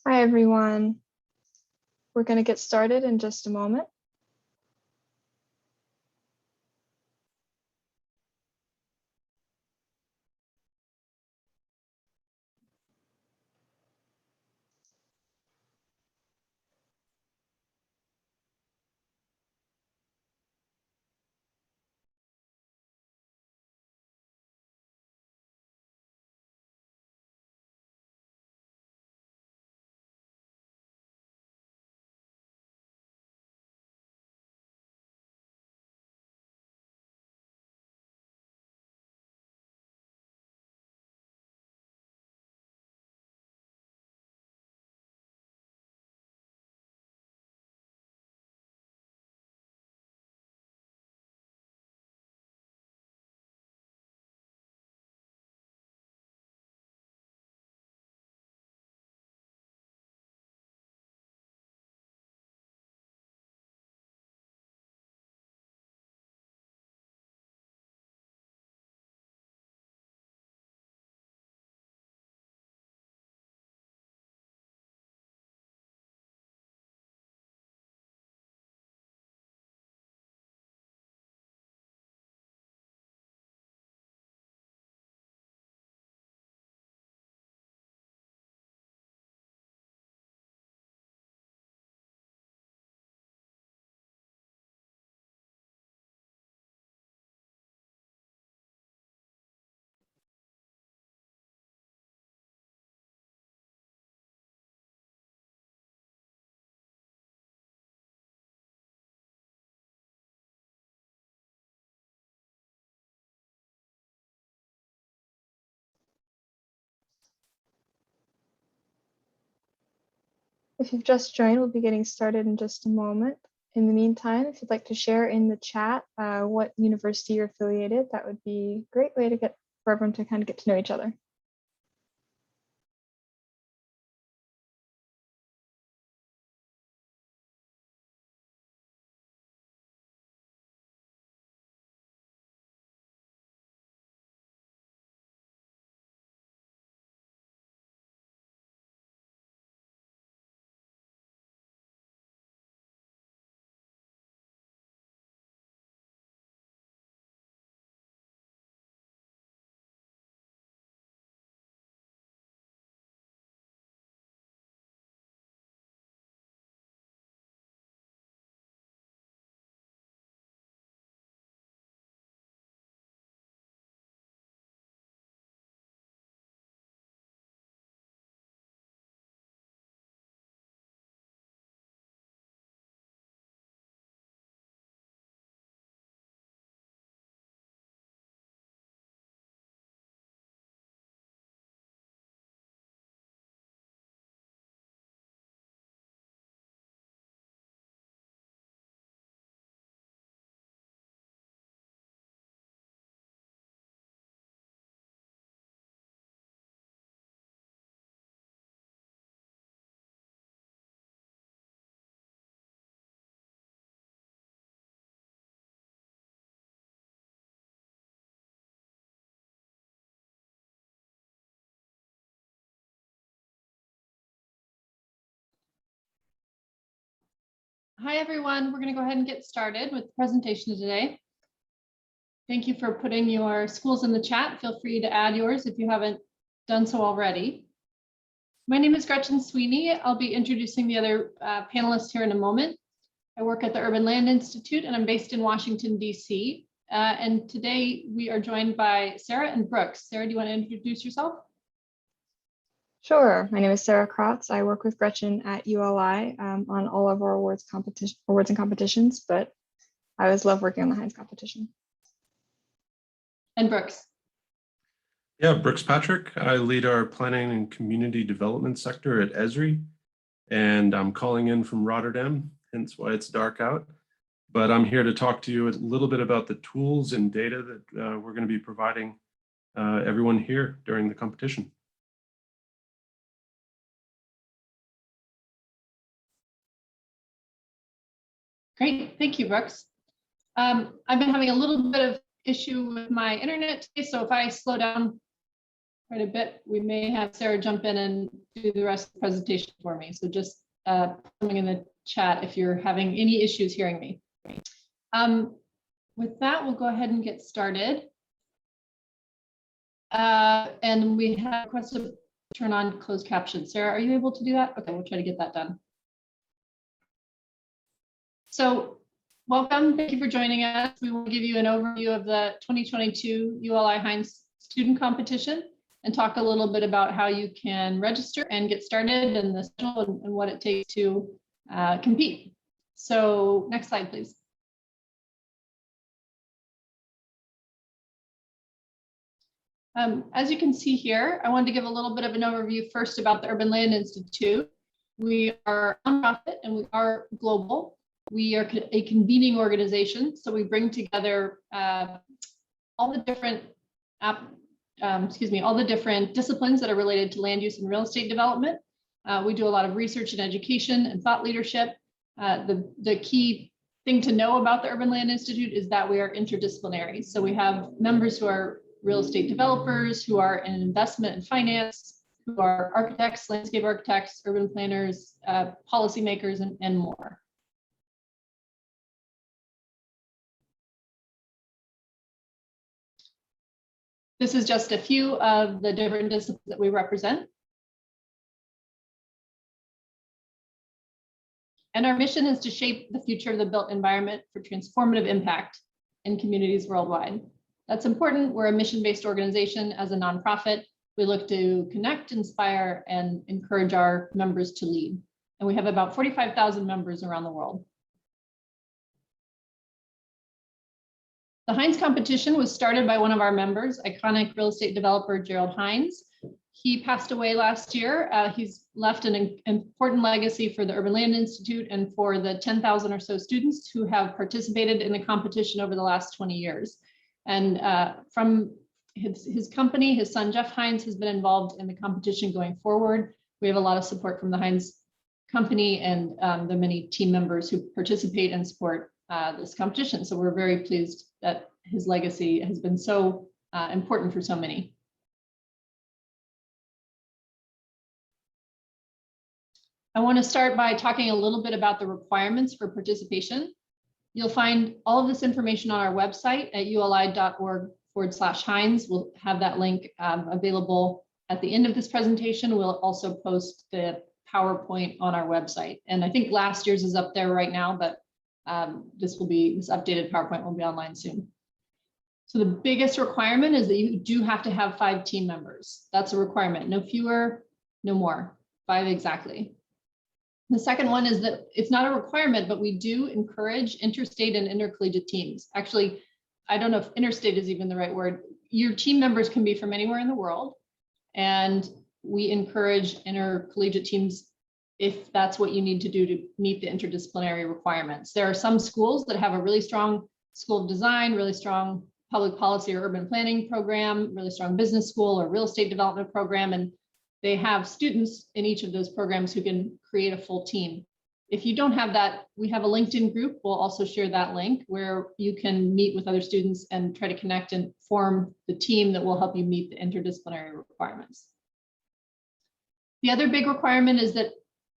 Hi, everyone. We're going to get started in just a moment. If you've just joined, we'll be getting started in just a moment. In the meantime, if you'd like to share in the chat what university you're affiliated, that would be a great way to get for everyone to kind of get to know each other. Hi, everyone. We're going to go ahead and get started with the presentation today. Thank you for putting your schools in the chat. Feel free to add yours if you haven't done so already. My name is Gretchen Sweeney. I'll be introducing the other panelists here in a moment. I work at the Urban Land Institute and I'm based in Washington, D.C. And today we are joined by Sarah and Brooks. Sarah, do you want to introduce yourself? Sure. My name is Sarah Kratz. I work with Gretchen at ULI on all of our awards and competitions, but I always love working on the Hines Competition. And Brooks. Yeah, Brooks Patrick. I lead our planning and community development sector at Esri, and I'm calling in from Rotterdam, hence why it's dark out. But I'm here to talk to you a little bit about the tools and data that we're going to be providing everyone here during the competition. Great, thank you, Brooks. I've been having a little bit of issue with my internet today, so if I slow down quite a bit. We may have Sarah jump in and do the rest of the presentation for me. So just coming in the chat if you're having any issues hearing me. With that, we'll go ahead and get started. And we have requested to turn on closed captions. Sarah, are you able to do that? Okay, we'll try to get that done. So welcome, thank you for joining us. We will give you an overview of the 2022 ULI Hines Student Competition and talk a little bit about how you can register and get started and the schedule and what it takes to compete. So next slide, please. As you can see here, I wanted to give a little bit of an overview first about the Urban Land Institute. We are a nonprofit and we are global. We are a convening organization, so we bring together all the different all the different disciplines that are related to land use and real estate development. We do a lot of research and education and thought leadership. The key thing to know about the Urban Land Institute is that we are interdisciplinary. So we have members who are real estate developers, who are in investment and finance, who are architects, landscape architects, urban planners, policymakers, and more. This is just a few of the different disciplines that we represent. And our mission is to shape the future of the built environment for transformative impact in communities worldwide. That's important. We're a mission-based organization. As a nonprofit, we look to connect, inspire, and encourage our members to lead. And we have about 45,000 members around the world. The Hines Competition was started by one of our members, iconic real estate developer Gerald Hines. He passed away last year. He's left an important legacy for the Urban Land Institute and for the 10,000 or so students who have participated in the competition over the last 20 years. And from his company, his son Jeff Hines has been involved in the competition going forward. We have a lot of support from the Hines company and the many team members who participate and support this competition. So we're very pleased that his legacy has been so important for so many. I want to start by talking a little bit about the requirements for participation. You'll find all of this information on our website at uli.org/Hines. We'll have that link available at the end of this presentation. We'll also post the PowerPoint on our website. And I think last year's is up there right now, but this updated PowerPoint will be online soon. So the biggest requirement is that you do have to have 5 team members. That's a requirement, no fewer, no more, 5 exactly. The second one is that it's not a requirement, but we do encourage interstate and intercollegiate teams. Actually, I don't know if interstate is even the right word. Your team members can be from anywhere in the world, and we encourage intercollegiate teams if that's what you need to do to meet the interdisciplinary requirements. There are some schools that have a really strong school of design, really strong public policy or urban planning program, really strong business school or real estate development program, and they have students in each of those programs who can create a full team. If you don't have that, we have a LinkedIn group. We'll also share that link where you can meet with other students and try to connect and form the team that will help you meet the interdisciplinary requirements. The other big requirement is that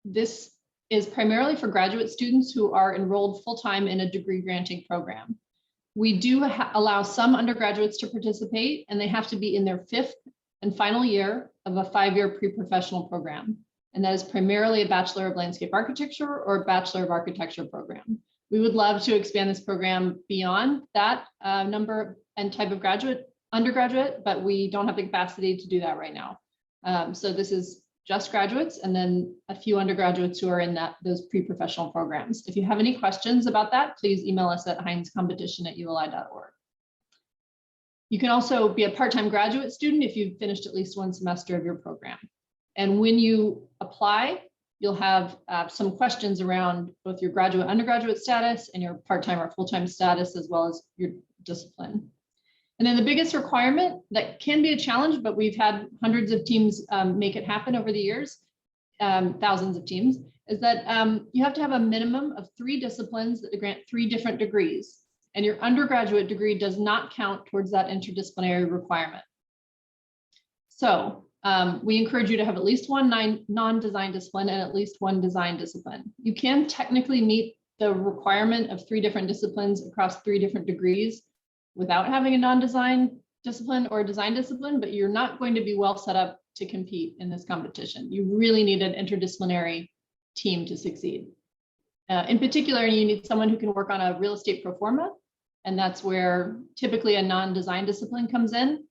this is primarily for graduate students who are enrolled full-time in a degree granting program. We do allow some undergraduates to participate, and they have to be in their 5th and final year of a 5-year pre-professional program. And that is primarily a Bachelor of Landscape Architecture or Bachelor of Architecture program. We would love to expand this program beyond that number and type of undergraduate, but we don't have the capacity to do that right now. So this is just graduates and then a few undergraduates who are in those pre-professional programs. If you have any questions about that, please email us at hinescompetition@uli.org. You can also be a part-time graduate student if you've finished at least 1 semester of your program. And when you apply, you'll have some questions around both your graduate, undergraduate status and your part-time or full-time status, as well as your discipline. And then the biggest requirement that can be a challenge, but we've had hundreds of teams make it happen over the years, thousands of teams, is that you have to have a minimum of 3 disciplines that grant 3 different degrees. And your undergraduate degree does not count towards that interdisciplinary requirement. So we encourage you to have at least one non-design discipline and at least one design discipline. You can technically meet the requirement of 3 different disciplines across 3 different degrees without having a non-design discipline or a design discipline, but you're not going to be well set up to compete in this competition. You really need an interdisciplinary team to succeed. In particular, you need someone who can work on a real estate pro forma, and that's where typically a non-design discipline comes in.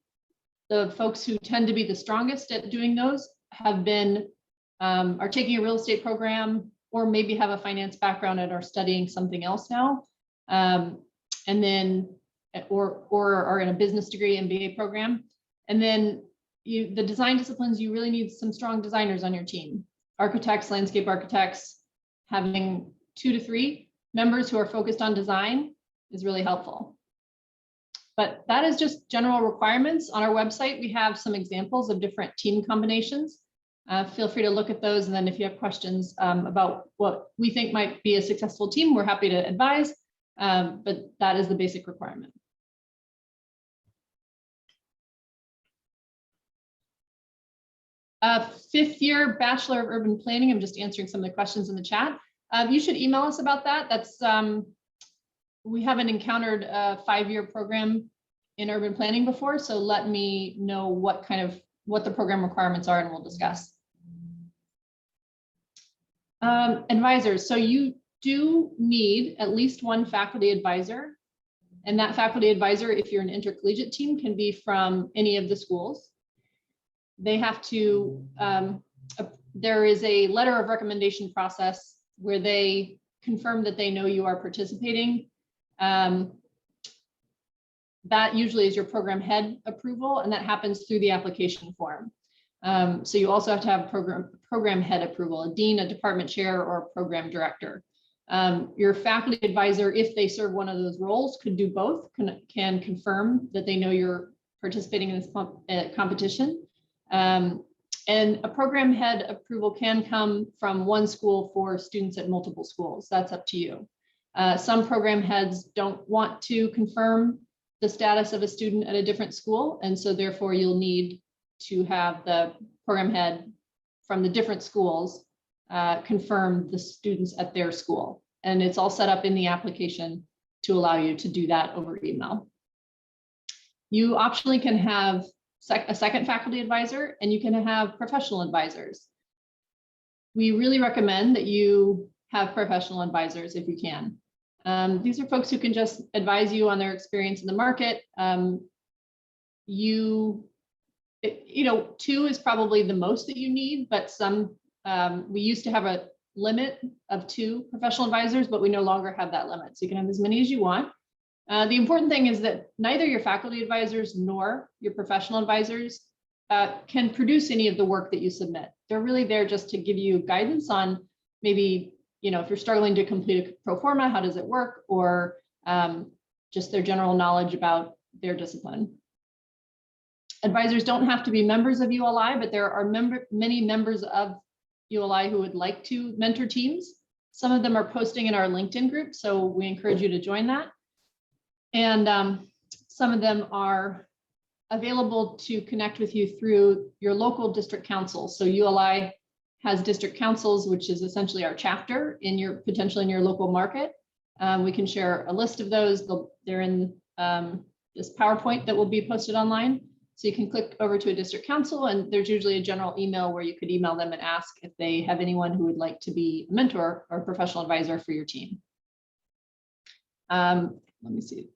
The folks who tend to be the strongest at doing those have been, are taking a real estate program, or maybe have a finance background and are studying something else now. And then, or are in a business degree MBA program. And then the design disciplines, you really need some strong designers on your team. Architects, landscape architects, having 2 to 3 members who are focused on design is really helpful. But that is just general requirements. On our website, we have some examples of different team combinations. Feel free to look at those. And then if you have questions about what we think might be a successful team, we're happy to advise. But that is the basic requirement. Fifth year Bachelor of Urban Planning. I'm just answering some of the questions in the chat. You should email us about that. That's we haven't encountered a 5-year program in urban planning before, so let me know what the program requirements are and we'll discuss. Advisors, so you do need at least one faculty advisor, and that faculty advisor, if you're an intercollegiate team, can be from any of the schools. They have to, there is a letter of recommendation process where they confirm that they know you are participating. That usually is your program head approval, and that happens through the application form. So you also have to have program head approval, a dean, a department chair, or a program director. Your faculty advisor, if they serve one of those roles, could do both, can confirm that they know you're participating in this competition. And a program head approval can come from one school for students at multiple schools. That's up to you. Some program heads don't want to confirm the status of a student at a different school, and so therefore you'll need to have the program head from the different schools confirm the students at their school. And it's all set up in the application to allow you to do that over email. You optionally can have a second faculty advisor, and you can have professional advisors. We really recommend that you have professional advisors if you can. These are folks who can just advise you on their experience in the market. You know, 2 is probably the most that you need, but we used to have a limit of 2 professional advisors, but we no longer have that limit. So you can have as many as you want. The important thing is that neither your faculty advisors nor your professional advisors can produce any of the work that you submit. They're really there just to give you guidance on maybe, you know, if you're struggling to complete a pro forma, how does it work? Or just their general knowledge about their discipline. Advisors don't have to be members of ULI, but there are many members of ULI who would like to mentor teams. Some of them are posting in our LinkedIn group, so we encourage you to join that. And some of them are available to connect with you through your local district council. So ULI has district councils, which is essentially our chapter potentially in your local market. We can share a list of those. They're in this PowerPoint that will be posted online. So you can click over to a district council, and there's usually a general email where you could email them and ask if they have anyone who would like to be a mentor or a professional advisor for your team. Let me see.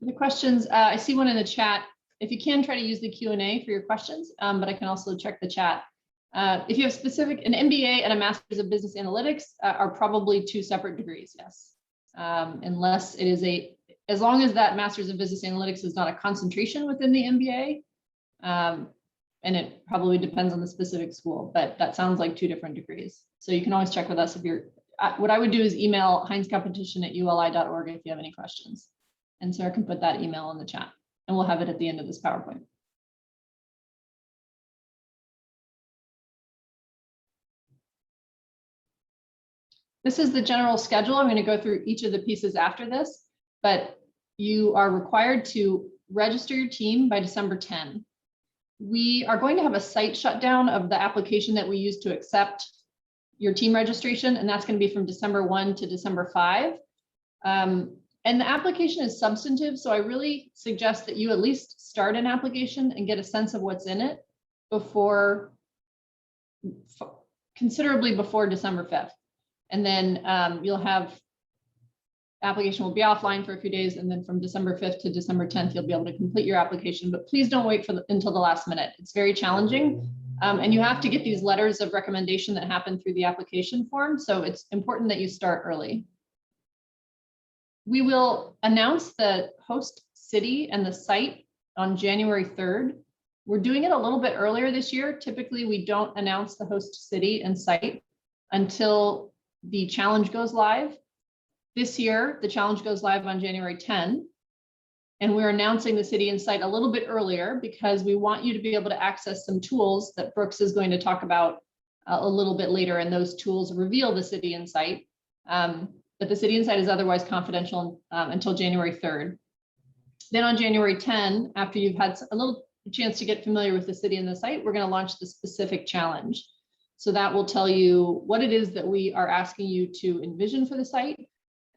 The questions, I see one in the chat. If you can, try to use the Q&A for your questions, but I can also check the chat. If you have an MBA and a Master's of Business Analytics are probably 2 separate degrees, yes. Unless it is as long as that Master's of Business Analytics is not a concentration within the MBA, and it probably depends on the specific school, but that sounds like 2 different degrees. So you can always check with us if you're, what I would do is email hinescompetition@uli.org if you have any questions. And Sarah can put that email in the chat, and we'll have it at the end of this PowerPoint. This is the general schedule. I'm going to go through each of the pieces after this, but you are required to register your team by December 10. We are going to have a site shutdown of the application that we use to accept your team registration, and that's going to be from December 1 to December 5. And the application is substantive, so I really suggest that you at least start an application and get a sense of what's in it before, considerably before December 5th. And then you'll have, application will be offline for a few days, and then from December 5th to December 10th, you'll be able to complete your application, but please don't wait until the last minute. It's very challenging. And you have to get these letters of recommendation that happen through the application form, so it's important that you start early. We will announce the host city and the site on January 3rd. We're doing it a little bit earlier this year. Typically, we don't announce the host city and site until the challenge goes live. This year, the challenge goes live on January 10, and we're announcing the city and site a little bit earlier because we want you to be able to access some tools that Brooks is going to talk about a little bit later, and those tools reveal the city and site. But the city and site is otherwise confidential until January 3rd. Then on January 10, after you've had a little chance to get familiar with the city and the site, we're going to launch the specific challenge. So that will tell you what it is that we are asking you to envision for the site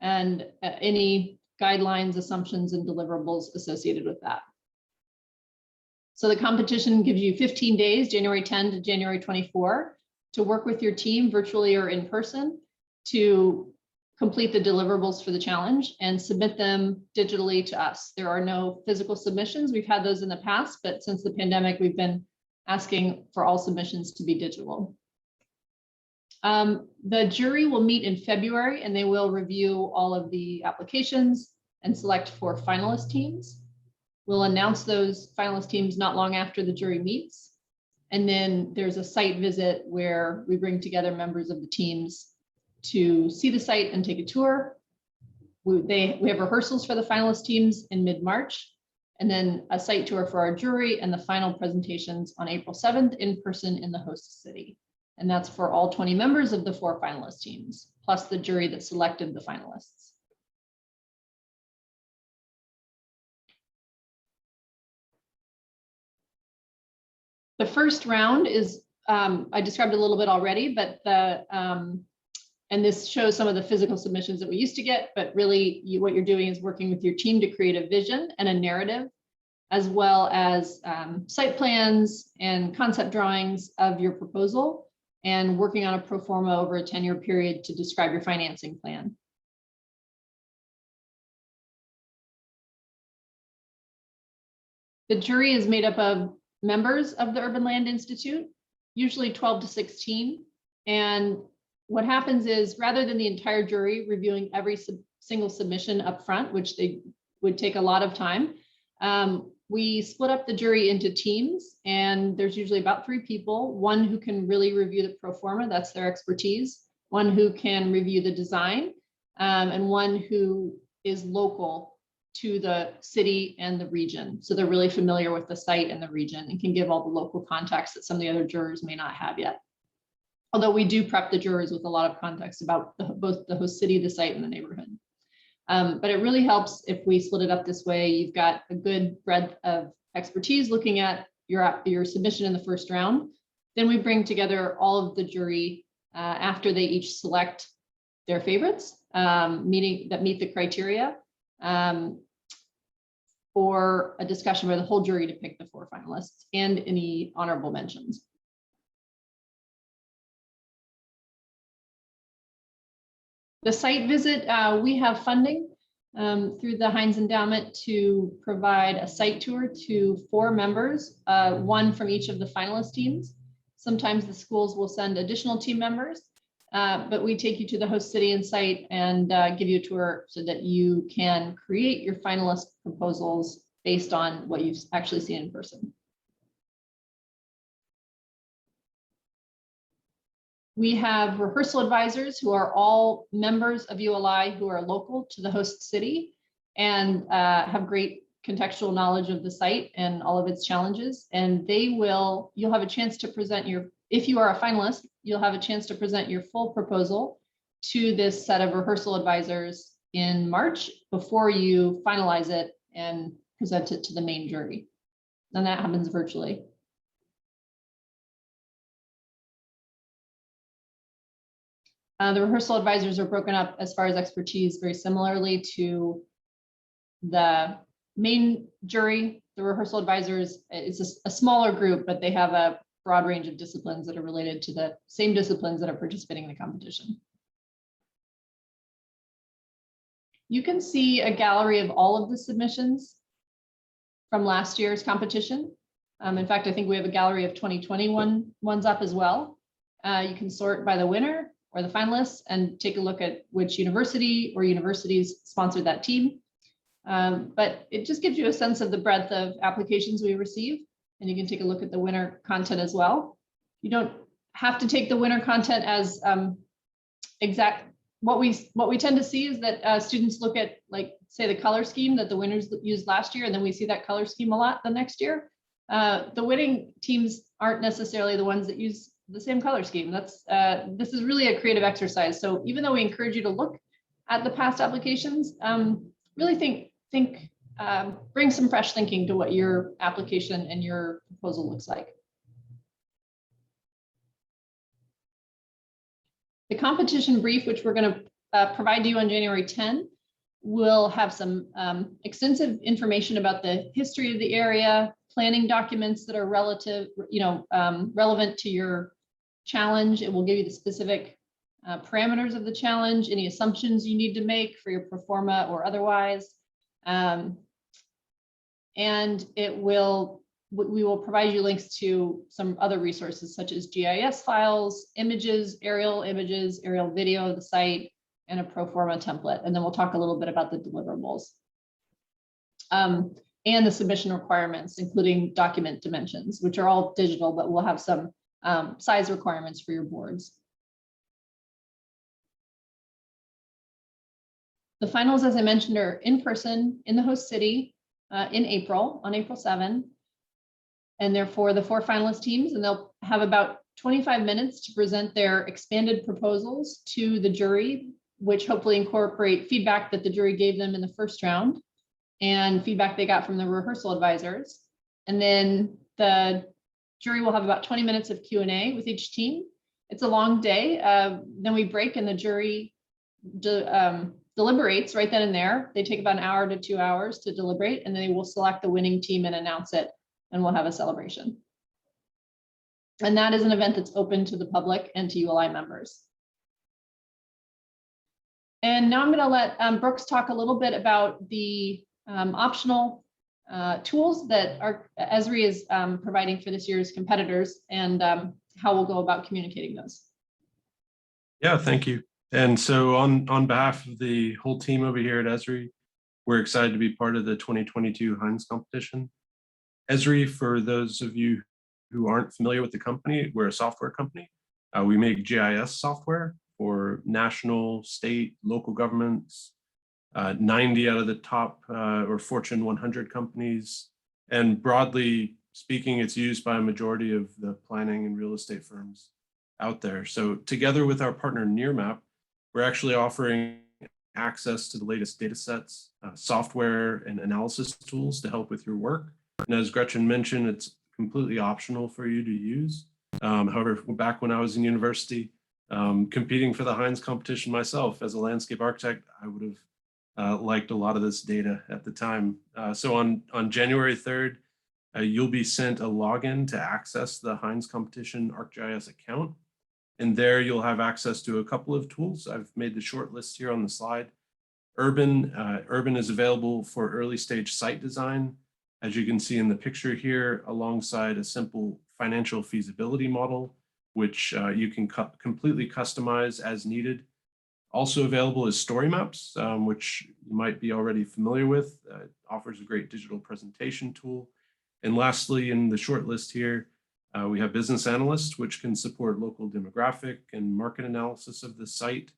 and any guidelines, assumptions, and deliverables associated with that. So the competition gives you 15 days, January 10 to January 24, to work with your team virtually or in person to complete the deliverables for the challenge and submit them digitally to us. There are no physical submissions. We've had those in the past, but since the pandemic, we've been asking for all submissions to be digital. The jury will meet in February, and they will review all of the applications and select 4 finalist teams. We'll announce those finalist teams not long after the jury meets. And then there's a site visit where we bring together members of the teams to see the site and take a tour. We have rehearsals for the finalist teams in mid-March, and then a site tour for our jury, and the final presentations on April 7th in person in the host city. And that's for all 20 members of the 4 finalist teams, plus the jury that selected the finalists. The first round is, I described a little bit already, but and this shows some of the physical submissions that we used to get, but really what you're doing is working with your team to create a vision and a narrative, as well as site plans and concept drawings of your proposal, and working on a pro forma over a 10-year period to describe your financing plan. The jury is made up of members of the Urban Land Institute, usually 12 to 16. And what happens is, rather than the entire jury reviewing every single submission up front, which they would take a lot of time, we split up the jury into teams, and there's usually about 3 people, one who can really review the pro forma, that's their expertise, one who can review the design, and one who is local to the city and the region. So they're really familiar with the site and the region and can give all the local context that some of the other jurors may not have yet. Although we do prep the jurors with a lot of context about both the host city, the site, and the neighborhood. But it really helps if we split it up this way. You've got a good breadth of expertise looking at your submission in the first round. Then we bring together all of the jury after they each select their favorites, that meet the criteria, for a discussion by the whole jury to pick the 4 finalists and any honorable mentions. The site visit, we have funding through the Hines Endowment to provide a site tour to 4 members, 1 from each of the finalist teams. Sometimes the schools will send additional team members, but we take you to the host city and site and give you a tour so that you can create your finalist proposals based on what you've actually seen in person. We have rehearsal advisors who are all members of ULI who are local to the host city and have great contextual knowledge of the site and all of its challenges. And you'll have a chance to present if you are a finalist, you'll have a chance to present your full proposal to this set of rehearsal advisors in March before you finalize it and present it to the main jury. And that happens virtually. The rehearsal advisors are broken up as far as expertise very similarly to the main jury. The rehearsal advisors is a smaller group, but they have a broad range of disciplines that are related to the same disciplines that are participating in the competition. You can see a gallery of all of the submissions from last year's competition. In fact, I think we have a gallery of 2021 ones up as well. You can sort by the winner or the finalists and take a look at which university or universities sponsored that team. But it just gives you a sense of the breadth of applications we receive, and you can take a look at the winner content as well. You don't have to take the winner content as exact. What we tend to see is that students look at, like, say, the color scheme that the winners used last year, and then we see that color scheme a lot the next year. The winning teams aren't necessarily the ones that use the same color scheme. This is really a creative exercise. So even though we encourage you to look at the past applications, really bring some fresh thinking to what your application and your proposal looks like. The competition brief, which we're going to provide to you on January 10, will have some extensive information about the history of the area, planning documents that are relevant to your challenge. It will give you the specific parameters of the challenge, any assumptions you need to make for your pro forma or otherwise. And we will provide you links to some other resources such as GIS files, images, aerial video of the site, and a pro forma template. And then we'll talk a little bit about the deliverables and the submission requirements, including document dimensions, which are all digital, but we'll have some size requirements for your boards. The finals, as I mentioned, are in person in the host city on April 7. And therefore the 4 finalist teams, and they'll have about 25 minutes to present their expanded proposals to the jury, which hopefully incorporate feedback that the jury gave them in the first round and feedback they got from the rehearsal advisors. And then the jury will have about 20 minutes of Q&A with each team. It's a long day. Then we break and the jury deliberates right then and there. They take about an hour to 2 hours to deliberate, and then they will select the winning team and announce it, and we'll have a celebration. And that is an event that's open to the public and to ULI members. And now I'm going to let Brooks talk a little bit about the optional tools that Esri is providing for this year's competitors, and how we'll go about communicating those. Yeah, thank you. And so on behalf of the whole team over here at Esri, we're excited to be part of the 2022 Hines Competition. Esri, for those of you who aren't familiar with the company, we're a software company. We make GIS software for national, state, local governments, 90 out of the top or Fortune 100 companies. And broadly speaking, it's used by a majority of the planning and real estate firms out there. So together with our partner NearMap, we're actually offering access to the latest data sets, software and analysis tools to help with your work. And as Gretchen mentioned, it's completely optional for you to use. However, back when I was in university, competing for the Hines competition myself as a landscape architect, I would have liked a lot of this data at the time. So on January 3rd, you'll be sent a login to access the Hines Competition ArcGIS account. And there you'll have access to a couple of tools. I've made the short list here on the slide. Urban is available for early stage site design, as you can see in the picture here, alongside a simple financial feasibility model, which you can completely customize as needed. Also available is Story Maps, which you might be already familiar with. It offers a great digital presentation tool. And lastly, in the short list here, we have Business Analyst, which can support local demographic and market analysis of the site.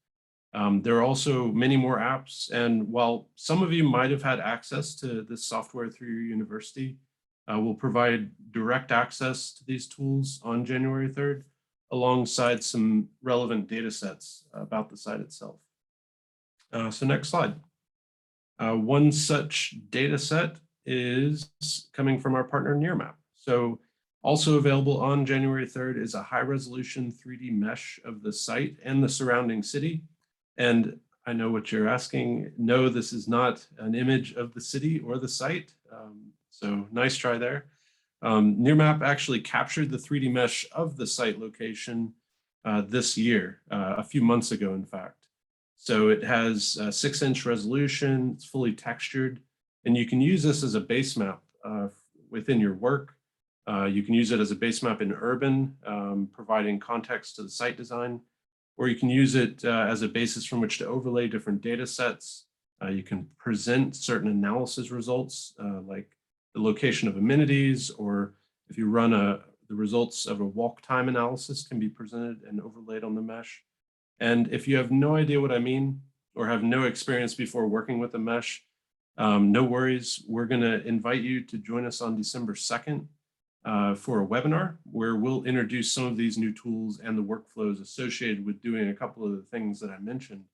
There are also many more apps. And while some of you might have had access to this software through your university, we'll provide direct access to these tools on January 3rd, alongside some relevant data sets about the site itself. So next slide. One such data set is coming from our partner NearMap. So Also available on January 3rd is a high-resolution 3D mesh of the site and the surrounding city. And I know what you're asking. No, this is not an image of the city or the site. So nice try there. NearMap actually captured the 3D mesh of the site location this year, a few months ago, in fact. So it has a 6-inch resolution, it's fully textured, and you can use this as a base map within your work. You can use it as a base map in urban, providing context to the site design, or you can use it as a basis from which to overlay different data sets. You can present certain analysis results, like the location of amenities, or if you run the results of a walk time analysis can be presented and overlaid on the mesh. And if you have no idea what I mean, or have no experience before working with a mesh, no worries. We're going to invite you to join us on December 2nd for a webinar where we'll introduce some of these new tools and the workflows associated with doing a couple of the things that I mentioned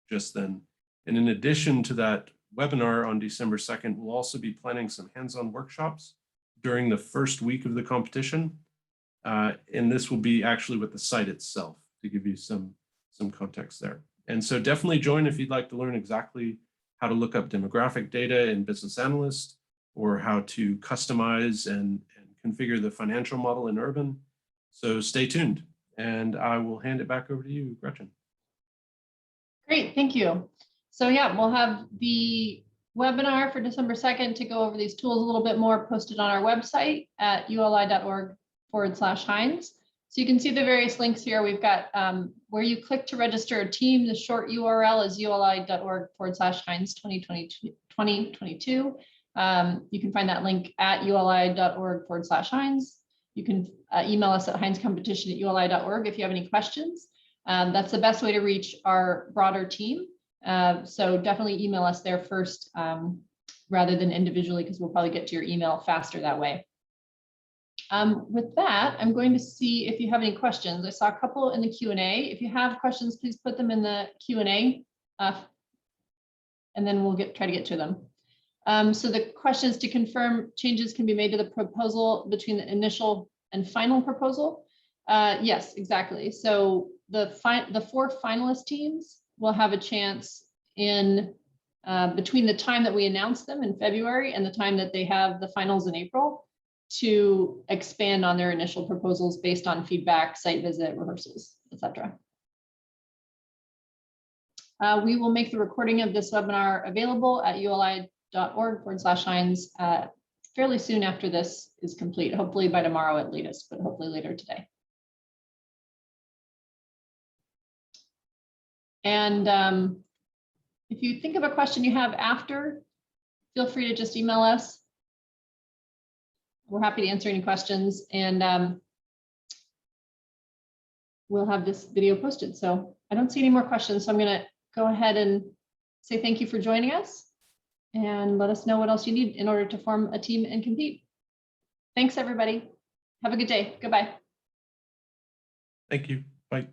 just then. And in addition to that webinar on December 2nd, we'll also be planning some hands-on workshops during the first week of the competition. And this will be actually with the site itself to give you some context there. And so definitely join if you'd like to learn exactly how to look up demographic data in Business Analyst, or how to customize and configure the financial model in Urban. So stay tuned, and I will hand it back over to you, Gretchen. Great, thank you. So yeah, we'll have the webinar for December 2nd to go over these tools a little bit more posted on our website at uli.org/Hines. So you can see the various links here. We've got where you click to register a team. The short URL is uli.org/Hines 2022. You can find that link at uli.org/Hines. You can email us at hinescompetition@uli.org if you have any questions. That's the best way to reach our broader team. So definitely email us there first rather than individually, because we'll probably get to your email faster that way. With that, I'm going to see if you have any questions. I saw a couple in the Q&A. If you have questions, please put them in the Q&A and then we'll try to get to them. So the question is to confirm changes can be made to the proposal between the initial and final proposal. Yes, exactly. So the 4 finalist teams will have a chance in between the time that we announce them in February and the time that they have the finals in April to expand on their initial proposals based on feedback, site visit, rehearsals, etc. We will make the recording of this webinar available at uli.org/Hines fairly soon after this is complete, hopefully by tomorrow at latest, but hopefully later today. And if you think of a question you have after, feel free to just email us. We're happy to answer any questions, and we'll have this video posted. So I don't see any more questions, so I'm going to go ahead and say thank you for joining us and let us know what else you need in order to form a team and compete. Thanks, everybody. Have a good day. Goodbye. Thank you. Bye.